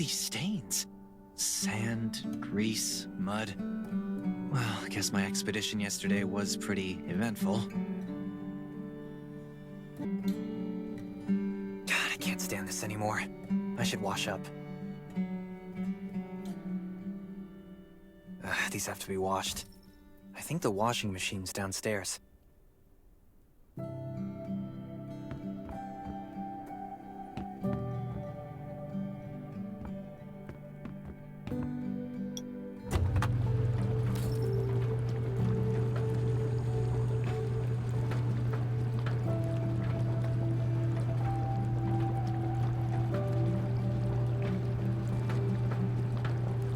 these stains? Sand, grease, mud. Well, I guess my expedition yesterday was pretty eventful. God, I can't stand this anymore. I should wash up. These have to be washed. I think the washing machine's downstairs.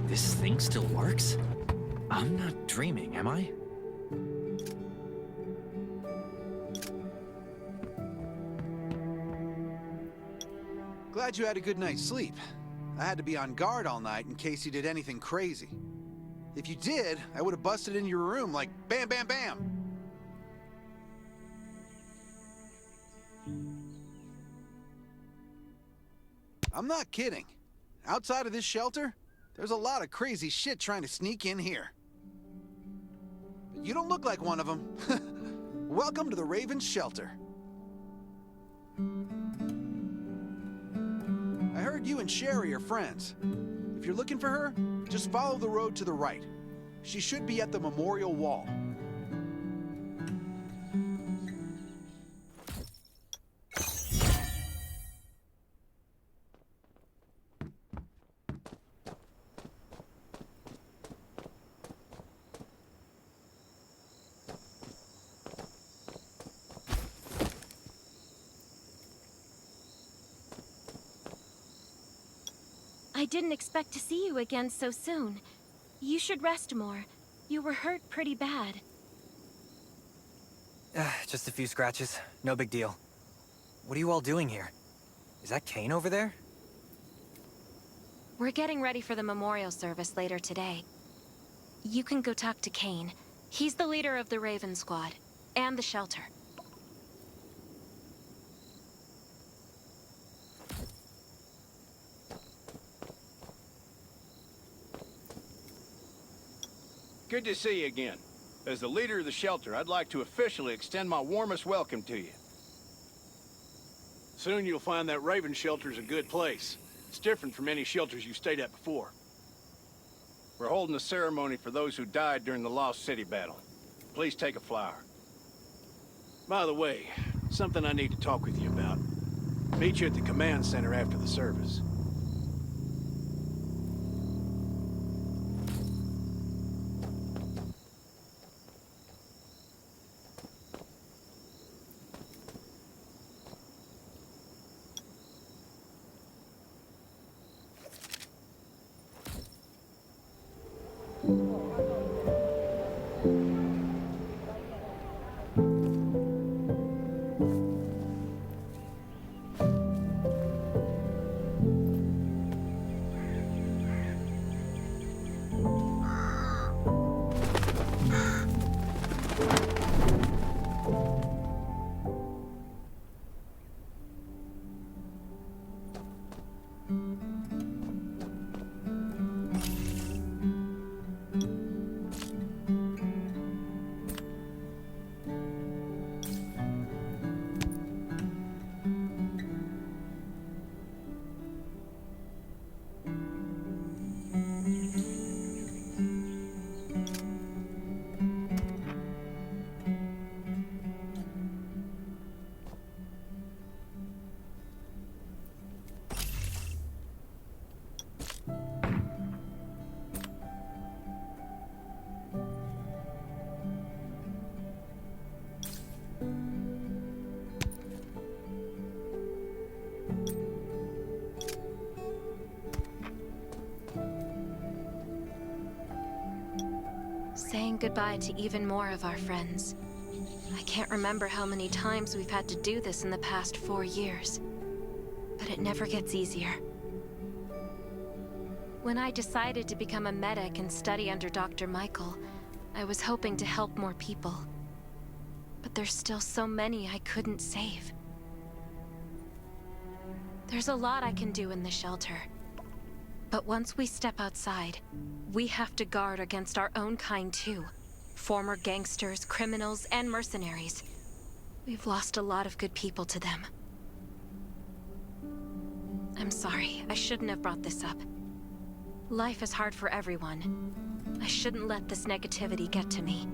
This thing still works? I'm not dreaming, am I? Glad you had a good night's sleep. I had to be on guard all night in case you did anything crazy. If you did, I would have busted into your room like bam, bam, bam. I'm not kidding. Outside of this shelter, there's a lot of crazy shit trying to sneak in here. But you don't look like one of them. Welcome to the Raven's shelter. I heard you and Sherry are friends. If you're looking for her, just follow the road to the right. She should be at the memorial wall. I didn't expect to see you again so soon. You should rest more. You were hurt pretty bad. Just a few scratches. No big deal. What are you all doing here? Is that Kane over there? We're getting ready for the memorial service later today. You can go talk to Kane. He's the leader of the Raven Squad, and the shelter. Good to see you again. As the leader of the shelter, I'd like to officially extend my warmest welcome to you. Soon you'll find that Raven shelter's a good place. It's different from any shelters you've stayed at before. We're holding a ceremony for those who died during the Lost City battle. Please take a flower. By the way, something I need to talk with you about. Meet you at the command center after the service. Saying goodbye to even more of our friends. I can't remember how many times we've had to do this in the past 4 years. But it never gets easier. When I decided to become a medic and study under Dr. Michael, I was hoping to help more people. But there's still so many I couldn't save. There's a lot I can do in the shelter. But once we step outside, we have to guard against our own kind too. Former gangsters, criminals, and mercenaries. We've lost a lot of good people to them. I'm sorry, I shouldn't have brought this up. Life is hard for everyone. I shouldn't let this negativity get to me.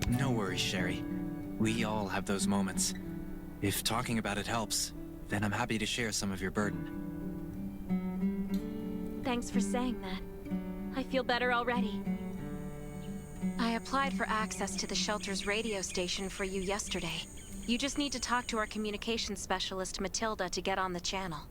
No worries, Sherry. We all have those moments. If talking about it helps, then I'm happy to share some of your burden. Thanks for saying that. I feel better already. I applied for access to the shelter's radio station for you yesterday. You just need to talk to our communications specialist, Matilda, to get on the channel.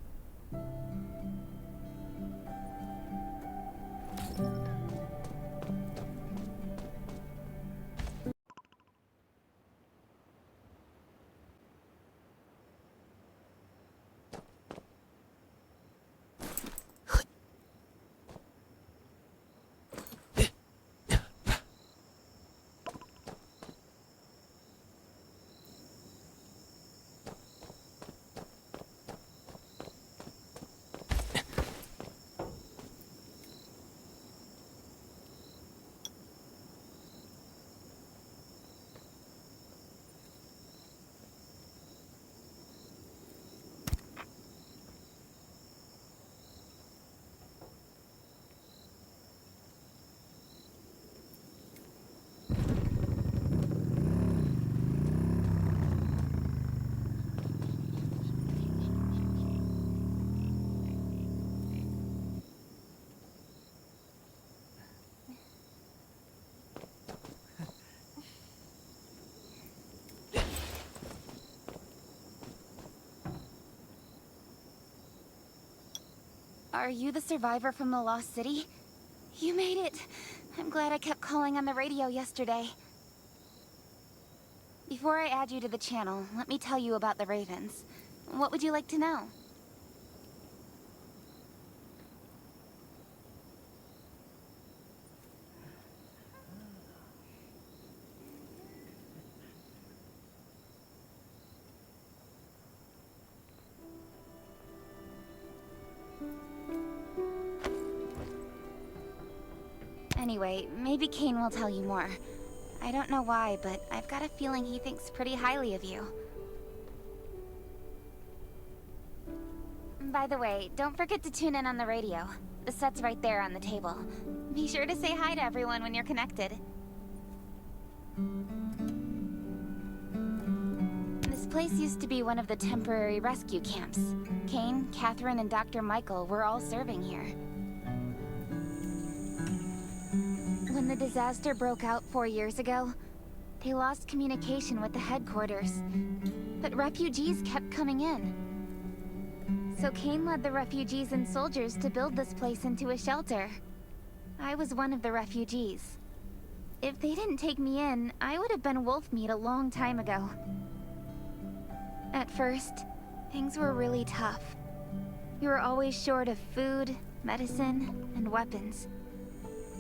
Are you the survivor from the Lost City? You made it. I'm glad I kept calling on the radio yesterday. Before I add you to the channel, let me tell you about the Ravens. What would you like to know? Anyway, maybe Kane will tell you more. I don't know why, but I've got a feeling he thinks pretty highly of you. By the way, don't forget to tune in on the radio. The set's right there on the table. Be sure to say hi to everyone when you're connected. This place used to be one of the temporary rescue camps. Kane, Catherine, and Dr. Michael were all serving here. When the disaster broke out 4 years ago, they lost communication with the headquarters. But refugees kept coming in. So Kane led the refugees and soldiers to build this place into a shelter. I was one of the refugees. If they didn't take me in, I would have been wolf meat a long time ago. At first, things were really tough. We were always short of food, medicine, and weapons.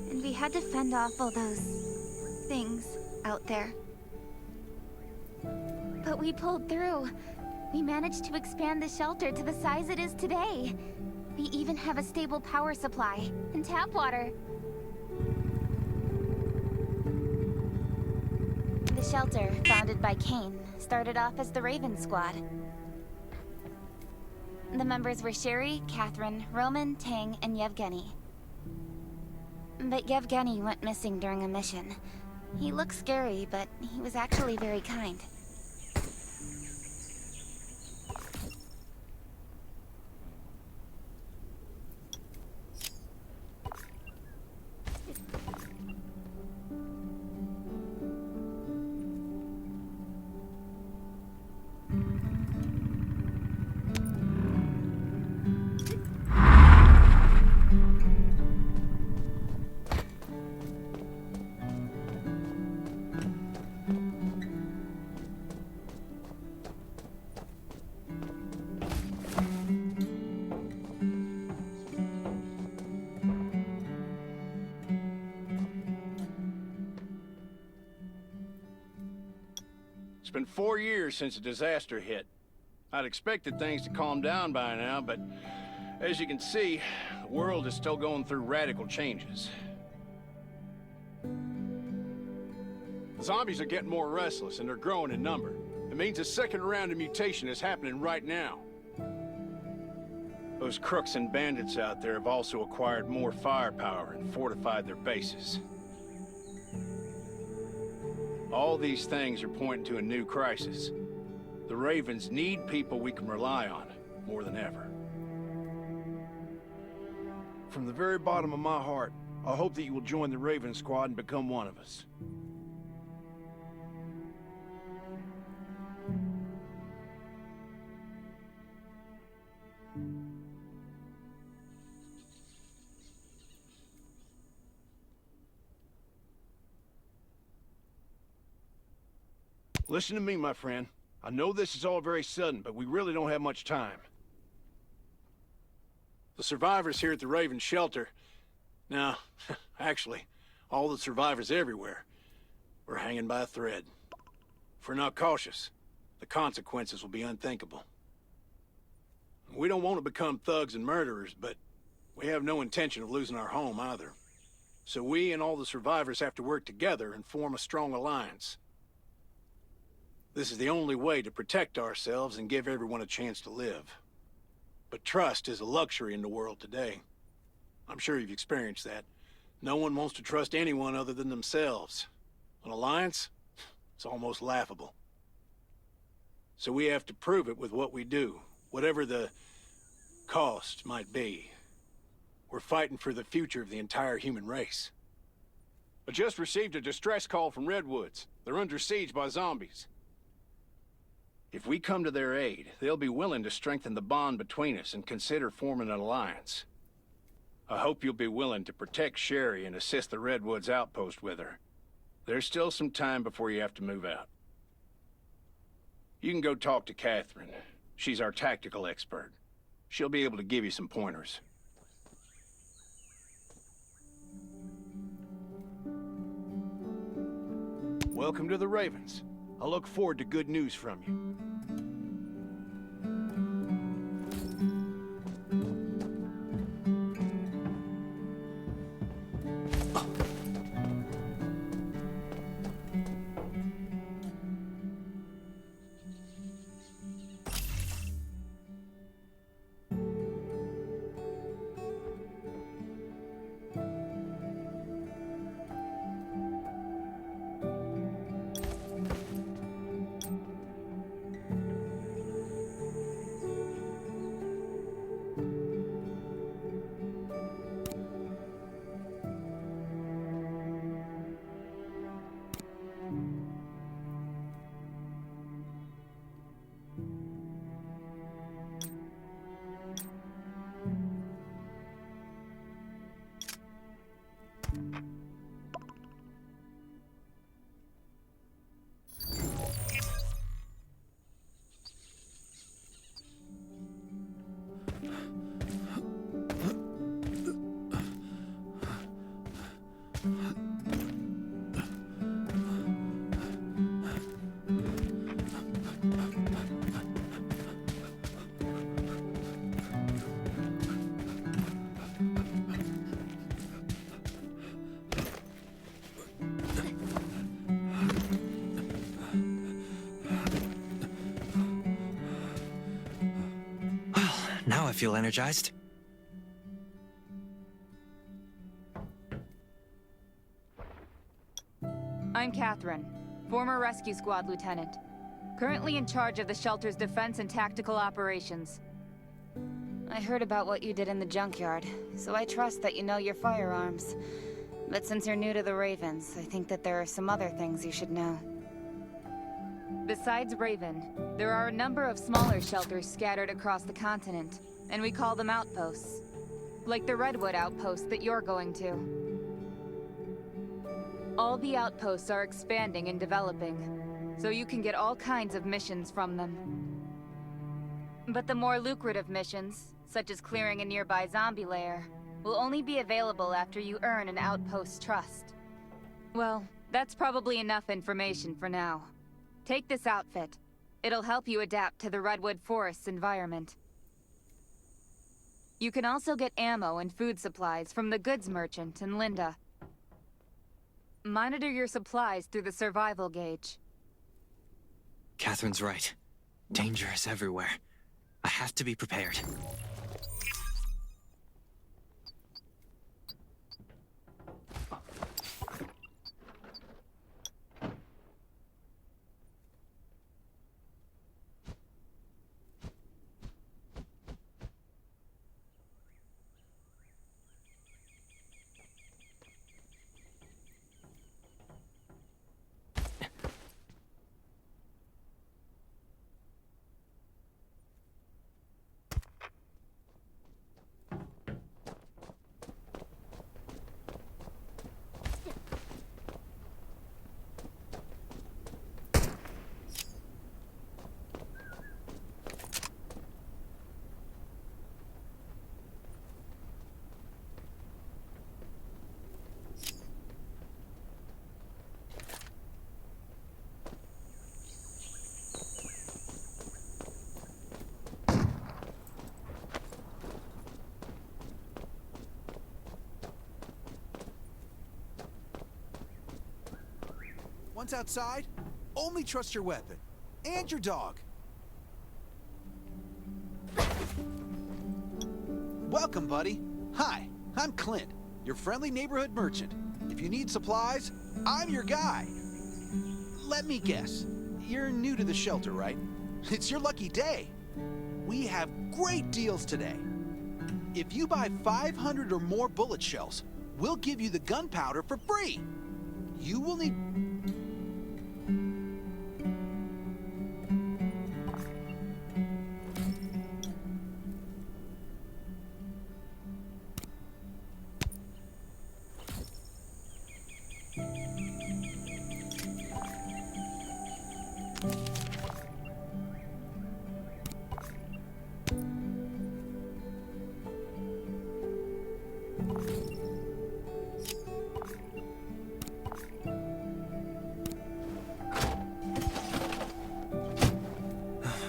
And we had to fend off all those things out there. But we pulled through. We managed to expand the shelter to the size it is today. We even have a stable power supply and tap water. The shelter, founded by Kane, started off as the Raven Squad. The members were Sherry, Catherine, Roman, Tang, and Yevgeny. But Yevgeny went missing during a mission. He looked scary, but he was actually very kind. It's been 4 years since the disaster hit. I'd expected things to calm down by now, but as you can see, the world is still going through radical changes. The zombies are getting more restless, and they're growing in number. It means a second round of mutation is happening right now. Those crooks and bandits out there have also acquired more firepower and fortified their bases. All these things are pointing to a new crisis. The Ravens need people we can rely on, more than ever. From the very bottom of my heart, I hope that you will join the Raven Squad and become one of us. Listen to me, my friend. I know this is all very sudden, but we really don't have much time. The survivors here at the Raven Shelter... Now, actually, all the survivors everywhere, we're hanging by a thread. If we're not cautious, the consequences will be unthinkable. We don't want to become thugs and murderers, but we have no intention of losing our home either. So we and all the survivors have to work together and form a strong alliance. This is the only way to protect ourselves and give everyone a chance to live. But trust is a luxury in the world today. I'm sure you've experienced that. No one wants to trust anyone other than themselves. An alliance? It's almost laughable. So we have to prove it with what we do, whatever the cost might be. We're fighting for the future of the entire human race. I just received a distress call from Redwoods. They're under siege by zombies. If we come to their aid, they'll be willing to strengthen the bond between us and consider forming an alliance. I hope you'll be willing to protect Sherry and assist the Redwoods outpost with her. There's still some time before you have to move out. You can go talk to Catherine. She's our tactical expert. She'll be able to give you some pointers. Welcome to the Ravens. I look forward to good news from you. Now I feel energized. I'm Catherine, former rescue squad lieutenant. Currently in charge of the shelter's defense and tactical operations. I heard about what you did in the junkyard, so I trust that you know your firearms. But since you're new to the Ravens, I think that there are some other things you should know. Besides Raven, there are a number of smaller shelters scattered across the continent, and we call them outposts. Like the Redwood outpost that you're going to. All the outposts are expanding and developing, so you can get all kinds of missions from them. But the more lucrative missions, such as clearing a nearby zombie lair, will only be available after you earn an outpost's trust. Well, that's probably enough information for now. Take this outfit. It'll help you adapt to the Redwood Forest's environment. You can also get ammo and food supplies from the goods merchant in Linda. Monitor your supplies through the survival gauge. Catherine's right. Danger is everywhere. I have to be prepared. Once outside, only trust your weapon. And your dog. Welcome, buddy. Hi, I'm Clint, your friendly neighborhood merchant. If you need supplies, I'm your guy. Let me guess, you're new to the shelter, right? It's your lucky day. We have great deals today. If you buy 500 or more bullet shells, we'll give you the gunpowder for free. You will need...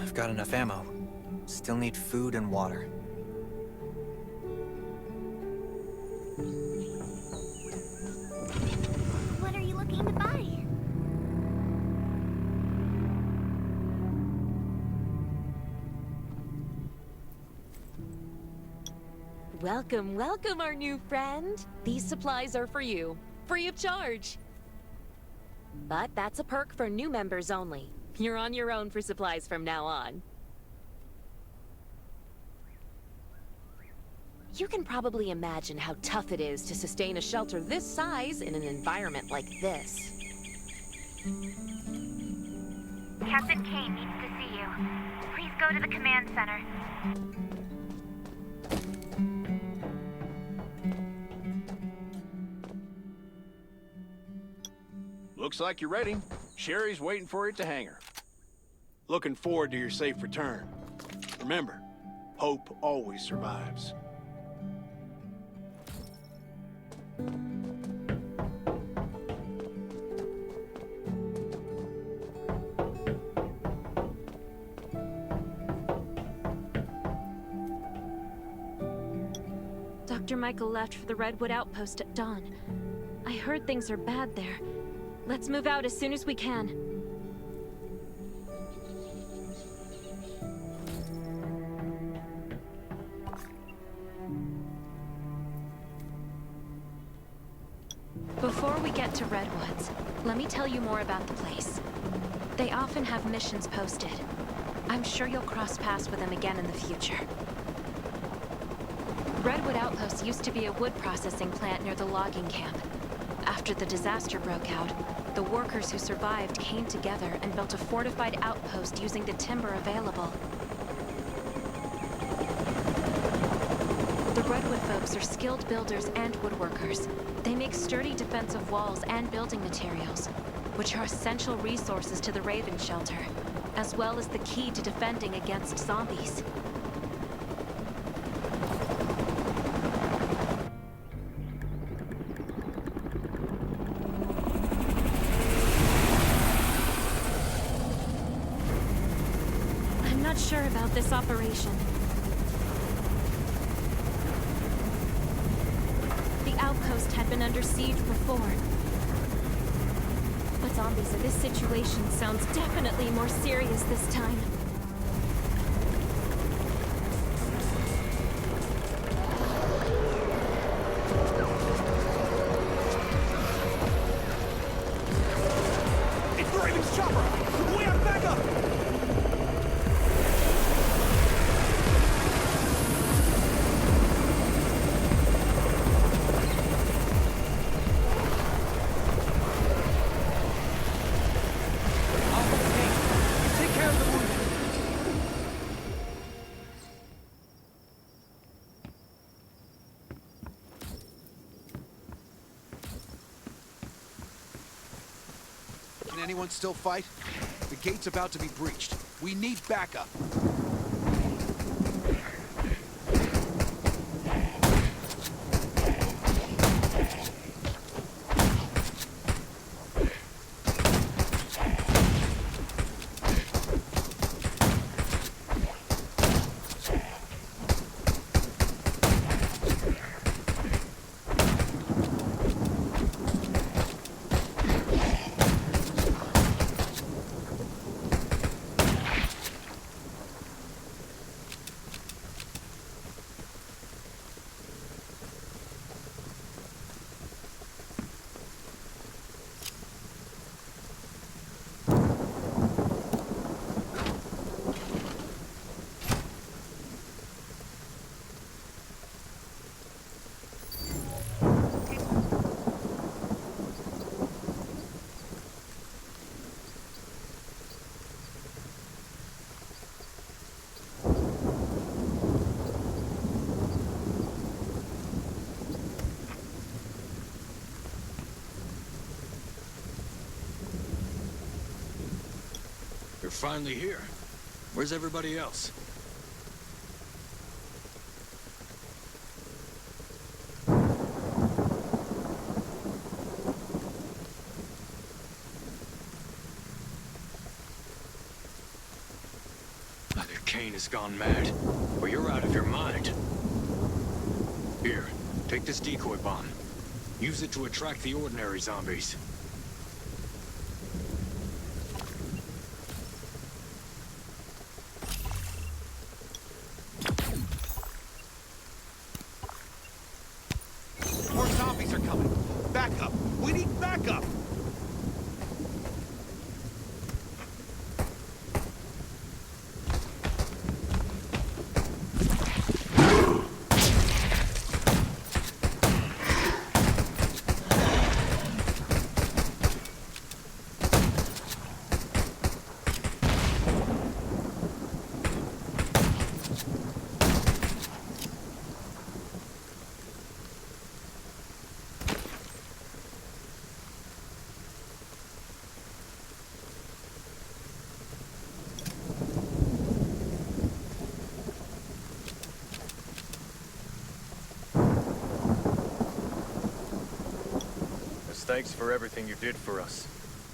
I've got enough ammo. Still need food and water. What are you looking to buy? Welcome, welcome, our new friend. These supplies are for you, free of charge. But that's a perk for new members only. You're on your own for supplies from now on. You can probably imagine how tough it is to sustain a shelter this size in an environment like this. Captain Kane needs to see you. Please go to the command center. Looks like you're ready. Sherry's waiting for you at the hangar. Looking forward to your safe return. Remember, hope always survives. Dr. Michael left for the Redwood Outpost at dawn. I heard things are bad there. Let's move out as soon as we can. Before we get to Redwoods, let me tell you more about the place. They often have missions posted. I'm sure you'll cross paths with them again in the future. Redwood Outpost used to be a wood processing plant near the logging camp. After the disaster broke out, the workers who survived came together and built a fortified outpost using the timber available. The Redwood folks are skilled builders and woodworkers. They make sturdy defensive walls and building materials, which are essential resources to the Raven shelter, as well as the key to defending against zombies. sure about this operation. The outpost had been under siege before. But zombies in this situation sounds definitely more serious this time. It's the Raven's chopper! We have backup! Take care of the wounded. Can anyone still fight? The gate's about to be breached. We need backup. You're finally here. Where's everybody else? Either Kane has gone mad, or you're out of your mind. Here, take this decoy bomb. Use it to attract the ordinary zombies. More zombies are coming. Backup. We need backup. As thanks for everything you did for us,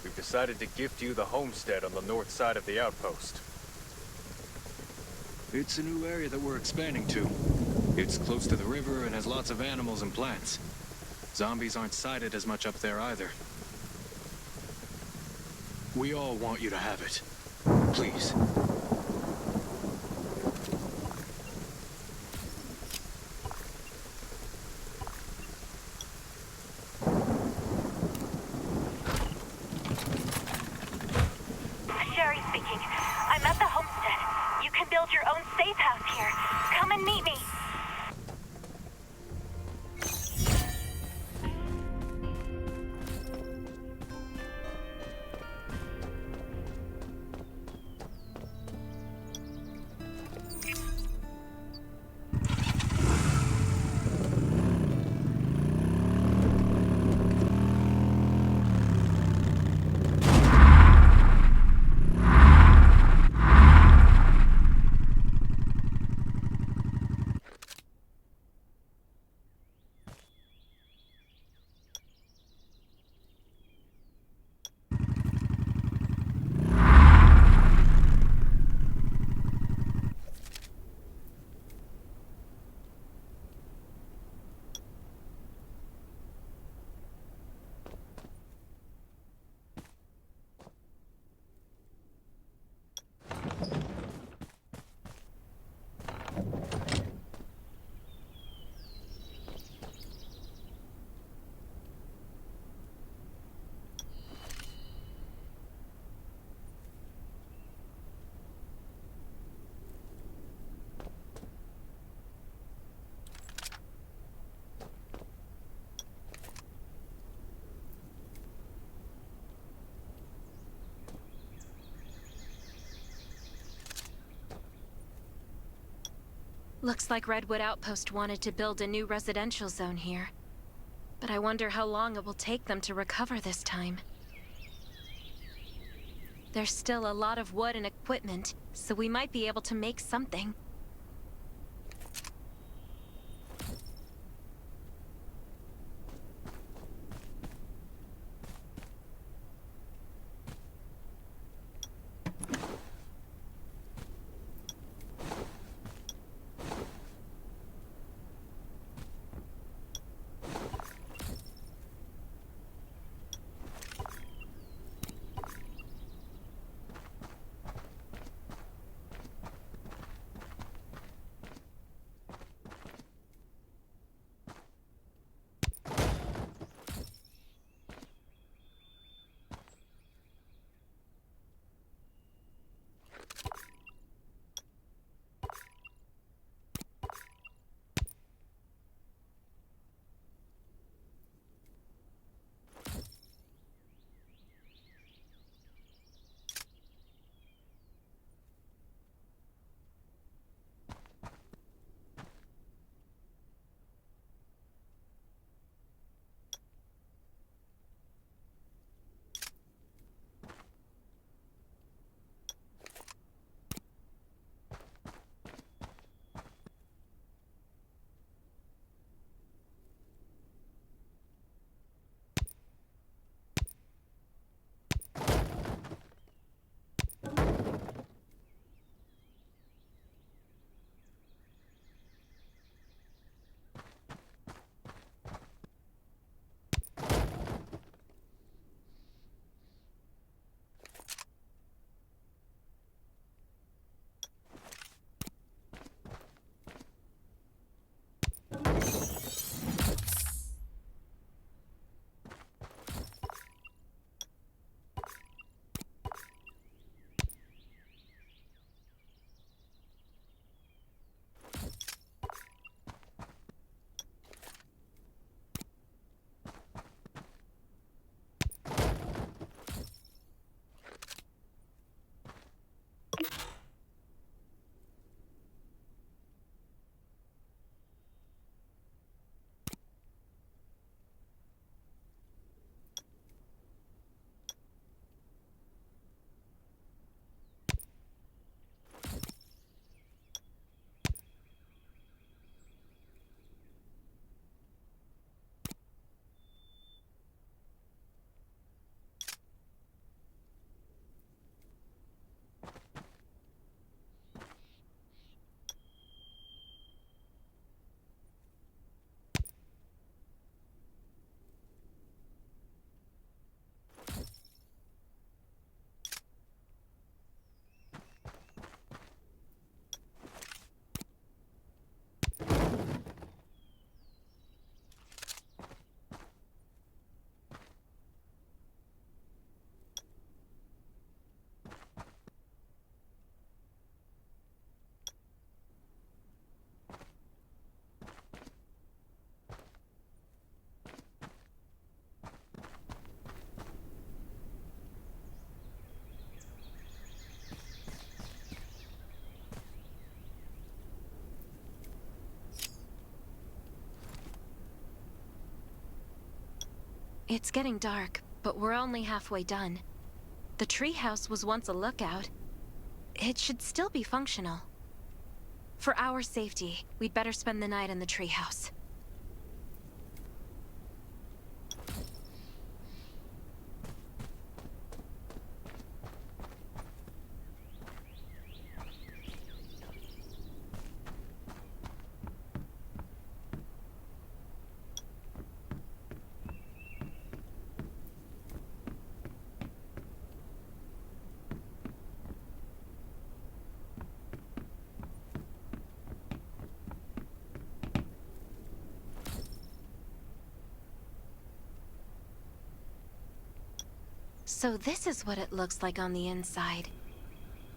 we've decided to gift you the homestead on the north side of the outpost. It's a new area that we're expanding to. It's close to the river and has lots of animals and plants. Zombies aren't sighted as much up there either. We all want you to have it. Please. Sherry speaking. I'm at the homestead. You can build your own safe house here. Come and meet me. Looks like Redwood Outpost wanted to build a new residential zone here. But I wonder how long it will take them to recover this time. There's still a lot of wood and equipment, so we might be able to make something. It's getting dark, but we're only halfway done. The treehouse was once a lookout. It should still be functional. For our safety, we'd better spend the night in the treehouse. So this is what it looks like on the inside.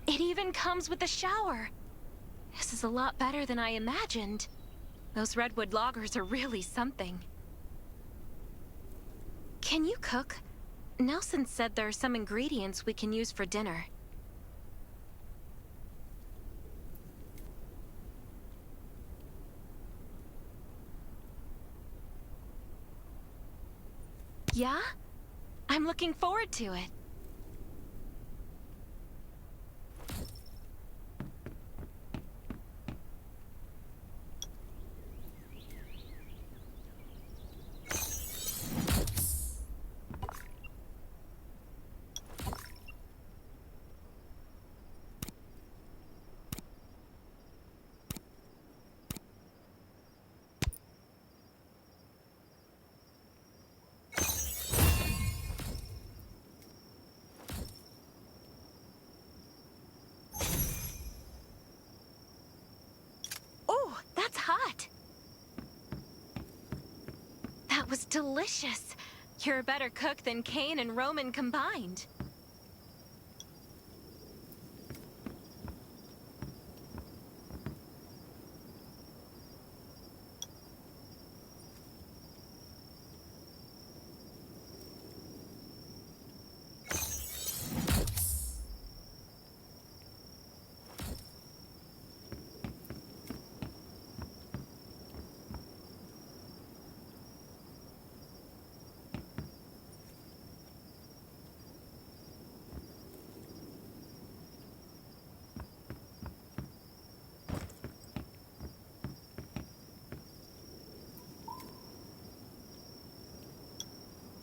It even comes with a shower! This is a lot better than I imagined. Those redwood loggers are really something. Can you cook? Nelson said there are some ingredients we can use for dinner. Yeah? I'm looking forward to it. Oh, that's hot. That was delicious. You're a better cook than Kane and Roman combined.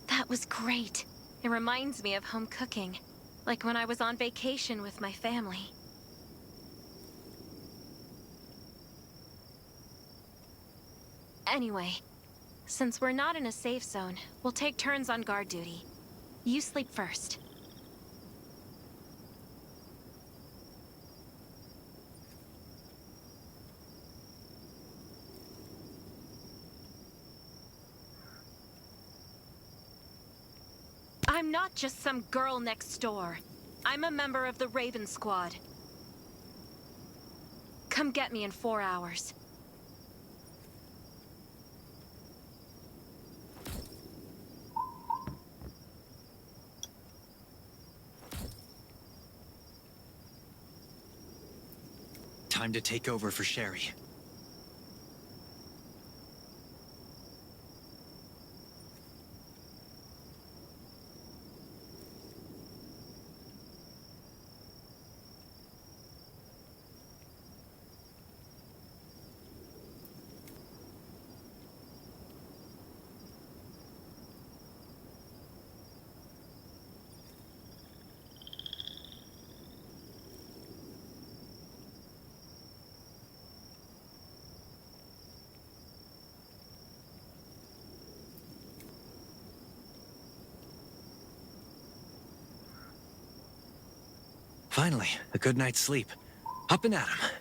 That was great. It reminds me of home cooking, like when I was on vacation with my family. Anyway, since we're not in a safe zone, we'll take turns on guard duty. You sleep first. I'm not just some girl next door. I'm a member of the Raven Squad. Come get me in 4 hours. Time to take over for Sherry. Finally, a good night's sleep. Up and at 'em.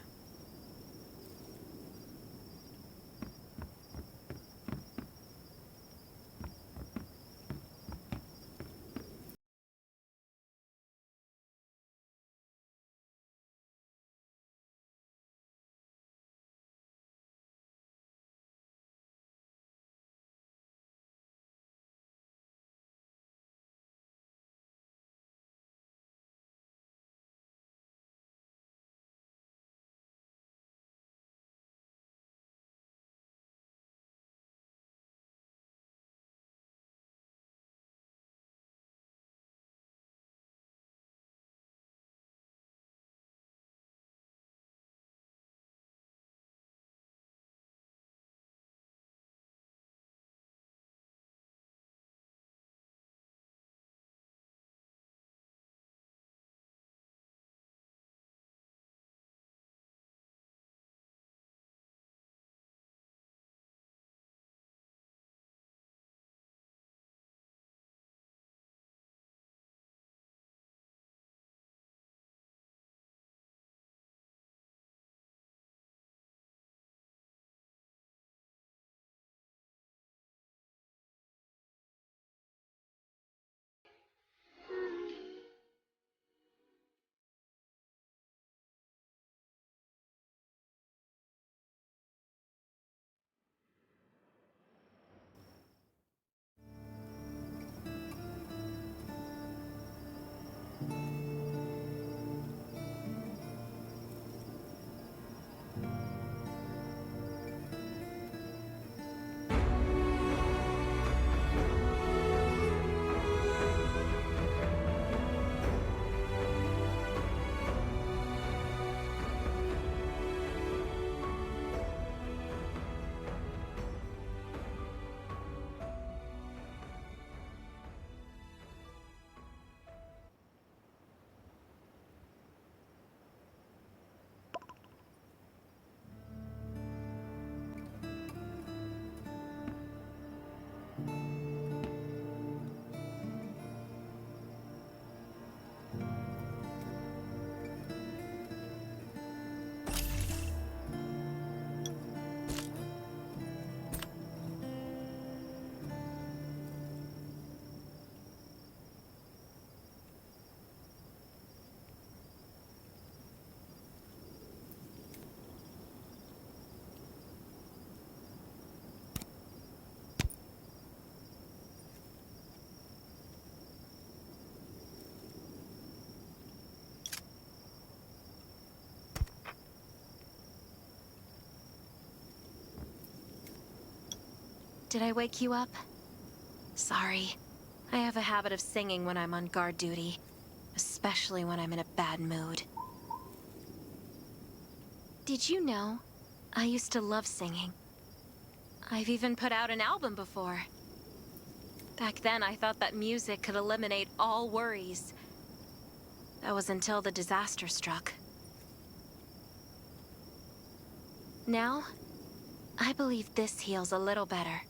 Did I wake you up? Sorry. I have a habit of singing when I'm on guard duty, especially when I'm in a bad mood. Did you know? I used to love singing. I've even put out an album before. Back then, I thought that music could eliminate all worries. That was until the disaster struck. Now, I believe this heals a little better.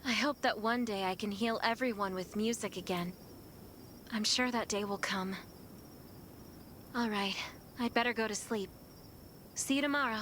I hope that one day I can heal everyone with music again. I'm sure that day will come. All right, I'd better go to sleep. See you tomorrow.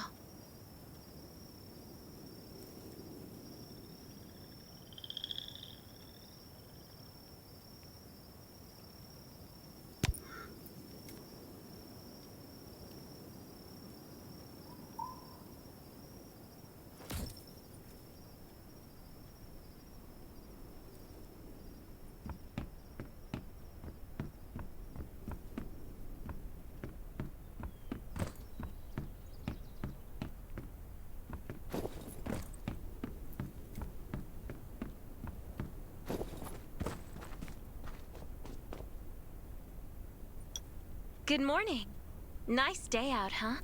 Good morning. Nice day out, huh?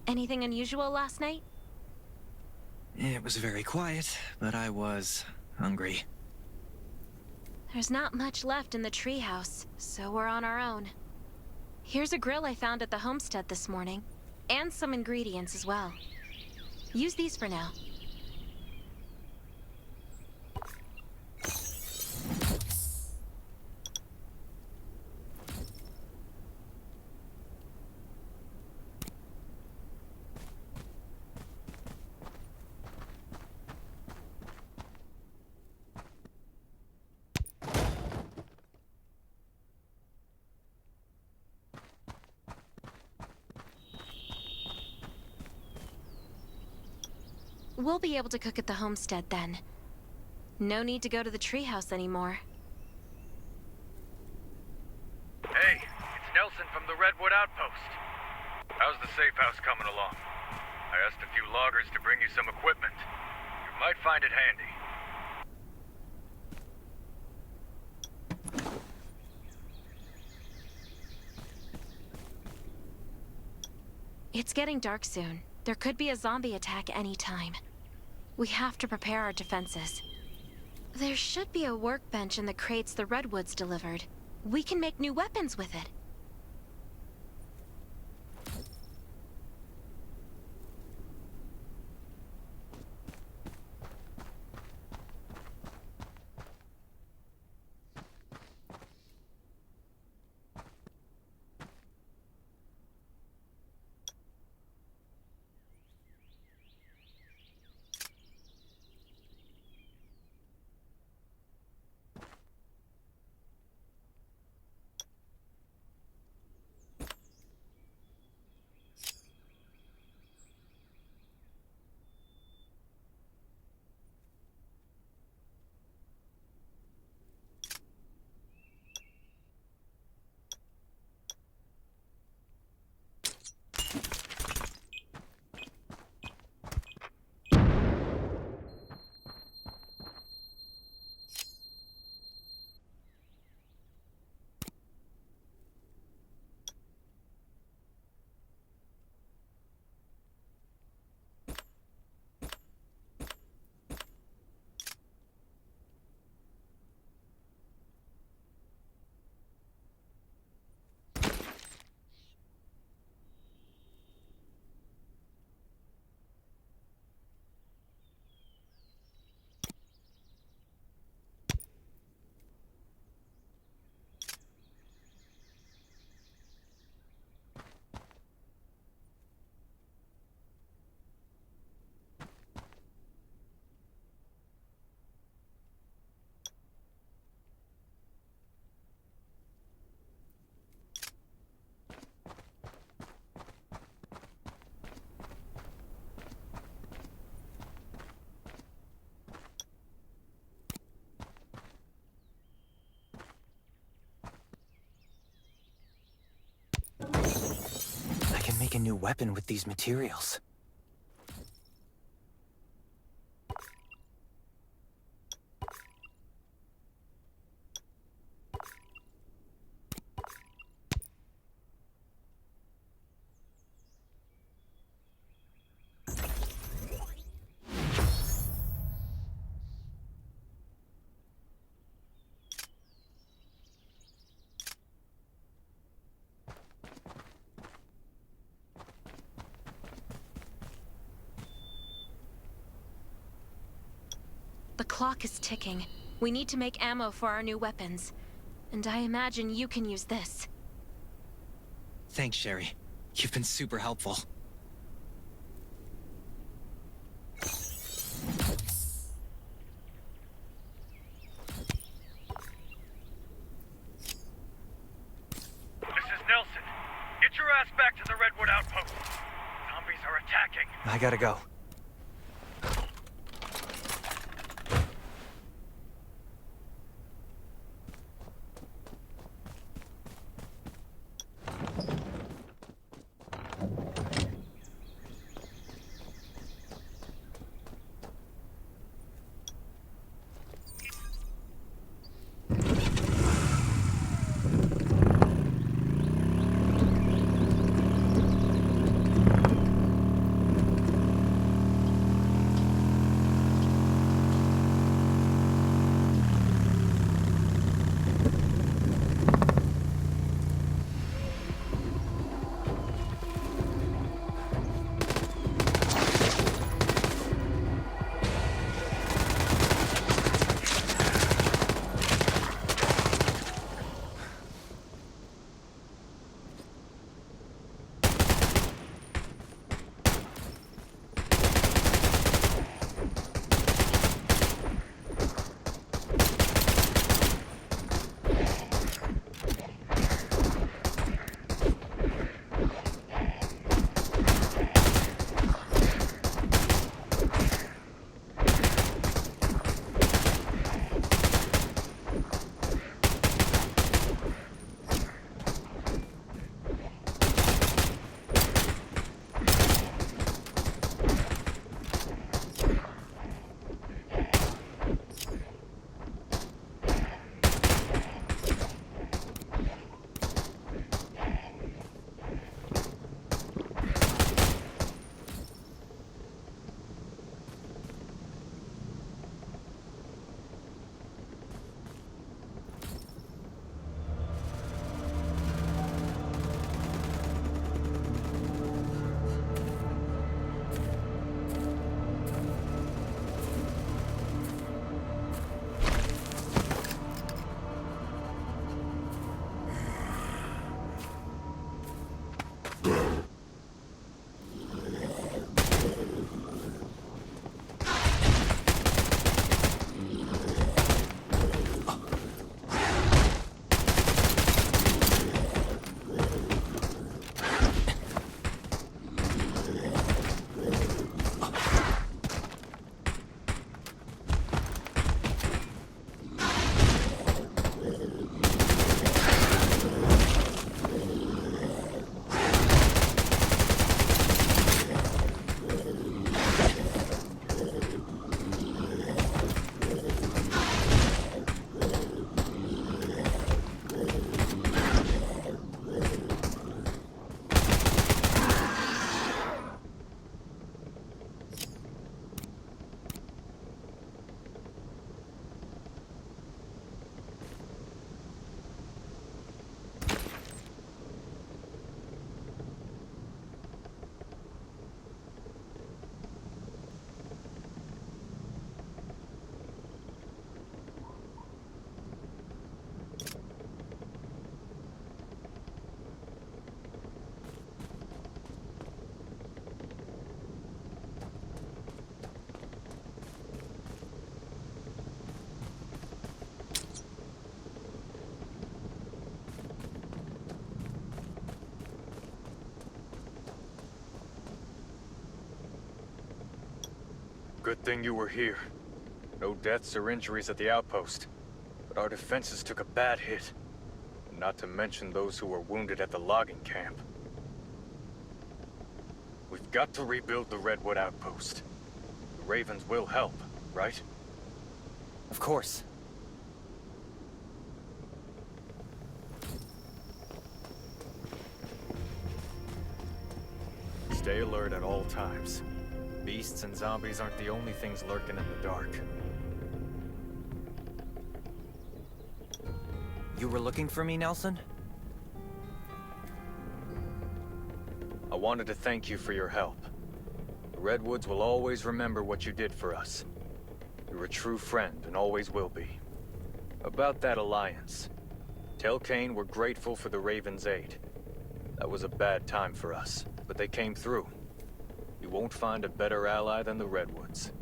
Anything unusual last night? It was very quiet, but I was hungry. There's not much left in the treehouse, so we're on our own. Here's a grill I found at the homestead this morning, and some ingredients as well. Use these for now. We'll be able to cook at the homestead then. No need to go to the treehouse anymore. Hey, it's Nelson from the Redwood Outpost. How's the safe house coming along? I asked a few loggers to bring you some equipment. You might find it handy. It's getting dark soon. There could be a zombie attack any time. We have to prepare our defenses. There should be a workbench in the crates the Redwoods delivered. We can make new weapons with it. I can make a new weapon with these materials. The clock is ticking. We need to make ammo for our new weapons. And I imagine you can use this. Thanks, Sherry. You've been super helpful. This is Nelson. Get your ass back to the Redwood Outpost. Zombies are attacking. I gotta go. Good thing you were here. No deaths or injuries at the outpost. But our defenses took a bad hit. Not to mention those who were wounded at the logging camp. We've got to rebuild the Redwood Outpost. The Ravens will help, right? Of course. Stay alert at all times. Beasts and zombies aren't the only things lurking in the dark. You were looking for me, Nelson? I wanted to thank you for your help. The Redwoods will always remember what you did for us. You're a true friend and always will be. About that alliance, tell Kane we're grateful for the Raven's aid. That was a bad time for us, but they came through. You won't find a better ally than the Redwoods.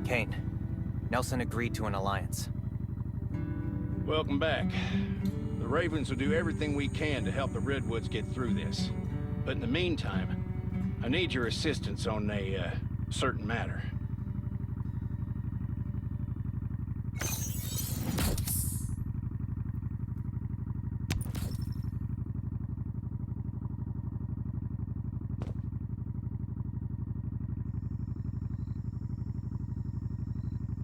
Kane, Nelson agreed to an alliance. Welcome back. The Ravens will do everything we can to help the Redwoods get through this. But in the meantime, I need your assistance on a certain matter.